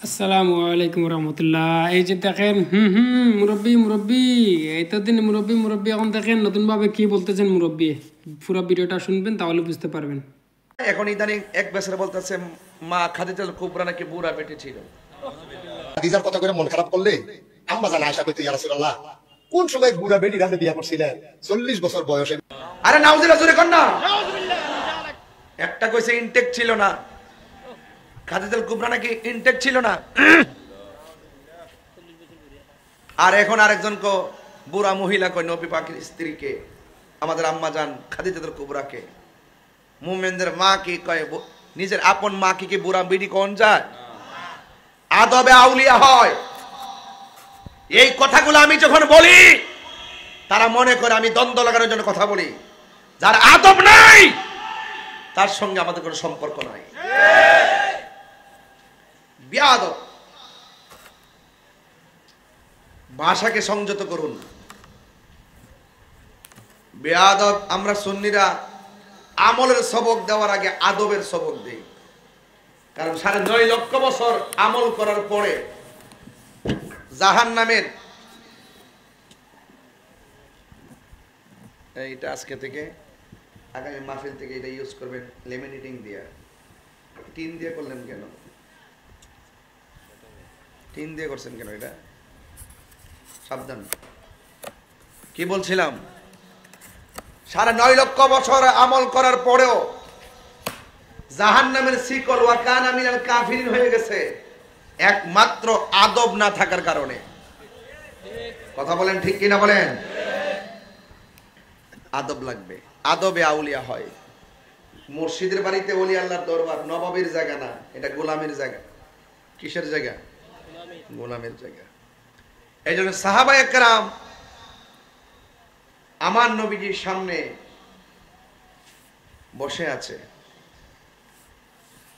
আসসালামু আলাইকুম রহমতুল্লাহ। এই যে দেখেন মুরব্বী মুরব্বী, এতদিন মুরব্বী মুরব্বী, এখন দেখেন নতুনভাবে কি বলতেছেন মুরব্বী। পুরো ভিডিওটা শুনবেন তাহলে বুঝতে পারবেন। এখন ইদানিং এক বছরে বলতেছে মা খাদিজাতুল কুবরা নাকি বুড়া বেটে ছিল। খাদিজার কথা করে মন খারাপ করলে আম্মা জান আয়েশা কইতে, ইয়া রাসূলুল্লাহ, কোন সময় বুড়া বেটি রাতে বিয়া করছিলেন? 40 বছর বয়সে। আরে নাউজুবিল্লাহ, জোরে কর না। একটা কইছে ইনটেক ছিল না, খাদিজাতুল কুবরা নাকি ইনটেক ছিল না। আর এখন আরেকজন কো বুড়া মহিলা কই নবী পাকের স্ত্রীকে, আমাদের আম্মা জান খাদিজাতুল কুবরাকে। মুমিনদের মা কি কয়, নিজের আপন মা কি বুড়া বিড়ি কোন যায়? আদবে আউলিয়া হয়। এই কথাগুলো আমি যখন বলি তারা মনে করে আমি দ্বন্দ্ব লাগানোর জন্য কথা বলি। যার আদব নাই তার সঙ্গে আমাদের কোনো সম্পর্ক নাই। বেয়াদব। ভাষাকে সংযত করুন। বেয়াদব। আমরা সুন্নিরা আমলের সবক দেওয়ার আগে আদবের সবক দেই, কারণ 9.5 লক্ষ বছর আমল করার পরে জাহান্নামের, এইটা আজকে থেকে আগামী মাহফিল থেকে এটা ইউজ করবেন, লেমিনেটিং দিয়া। টিন দিয়ে করলেন কেন? টিন দিয়ে করছেন কেন? এটা সাবধান। কি বলছিলাম? 9.5 লক্ষ বছর আমল করার পরেও জাহান্নামের শিকল ওয়া কানা মিনাল কাফিরিন হয়ে গেছে একমাত্র আদব না থাকার কারণে। কথা বলেন ঠিক কিনা বলেন? আদব লাগবে। আদবে আউলিয়া হয়। মুর্শিদের বাড়িতে ওলি আল্লাহর দরবার, নবাবের জায়গা না, এটা গোলামের জায়গা। কিসের জায়গা? গোলামের জায়গা। এই জন্য সাহাবায়ে কেরাম আমার নবীজির সামনে বসে আছে।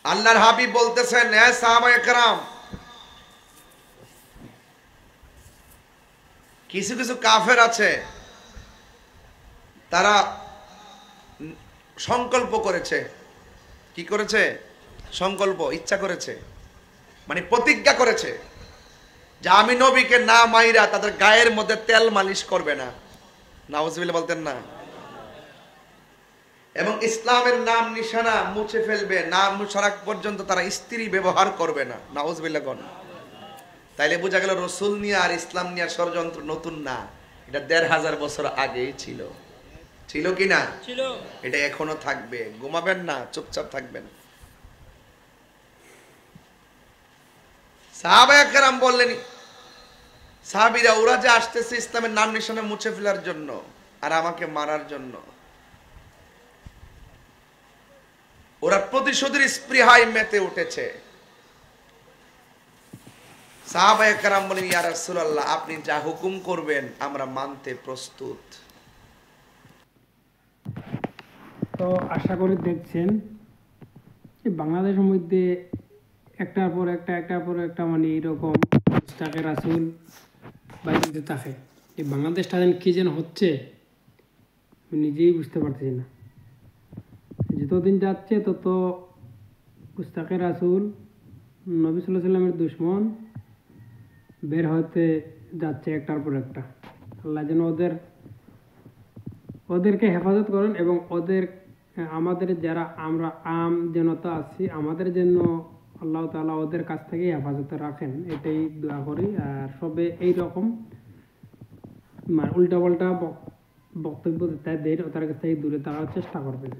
আল্লাহর হাবিব বলতেছেন, হে সাহাবায়ে কেরাম, কিছু কিছু কাফের আছে, তারা সংকল্প করেছে। কি করেছে? সংকল্প, ইচ্ছা করেছে, মানে প্রতিজ্ঞা করেছে যে আমি নবীকে না মাইরা তাদের গায়ের মধ্যে তেল মালিশ করবে না। নাউজুবিল্লাহ বলতেন না? এবং ইসলামের নাম নিশানা মুছে ফেলবে, নাম মুশারাক পর্যন্ত তারা স্ত্রী ব্যবহার করবে না। নাউজুবিল্লাহ কোন? তাইলে বোঝা গেল রসুল নিয়ে আর ইসলাম নিয়ে ষড়যন্ত্র নতুন না, এটা 1500 বছর আগেই ছিল। ছিল কি না? ছিল। এটা এখনো থাকবে। ঘুমাবেন না, চুপচাপ থাকবেন। সাহাবায়ে কেরাম বললেন, সাহাবীরা ওরা যে আসতেছে ইসলামের নাম নিশানা মুছে ফেলার জন্য আর আমাকে মারার জন্য, ওরা প্রতিশোধের স্পৃহায় মেতে উঠেছে। সাহাবায়ে কেরাম বলেন, ইয়া রাসূলুল্লাহ, আপনি যা হুকুম করবেন আমরা মানতে প্রস্তুত। তো আশা করি দেখছেন বাংলাদেশের মধ্যে একটার পর একটা মানে এইরকম মুস্তাকে রাসূল বাইরে থাকে। এই বাংলাদেশটা যেন কি যেন হচ্ছে আমি নিজেই বুঝতে পারতেছি না। যতদিন যাচ্ছে তত মুস্তাকে রাসূল নবী সাল্লাল্লাহু আলাইহি ওয়াসাল্লামের দুশমন বের হতে যাচ্ছে একটার পর একটা। আল্লাহ যেন ওদেরকে হেফাজত করেন এবং আমাদের যারা আমরা আম জনতা আছি আমাদের জন্য আল্লাহ তাআলা ওদের কাছ থেকে হেফাজতে রাখেন, এটাই দোয়া করি। আর সবে এইরকম উল্টাপাল্টা বক্তব্য তাদের কাছ থেকে দূরে থাকার চেষ্টা করবেন।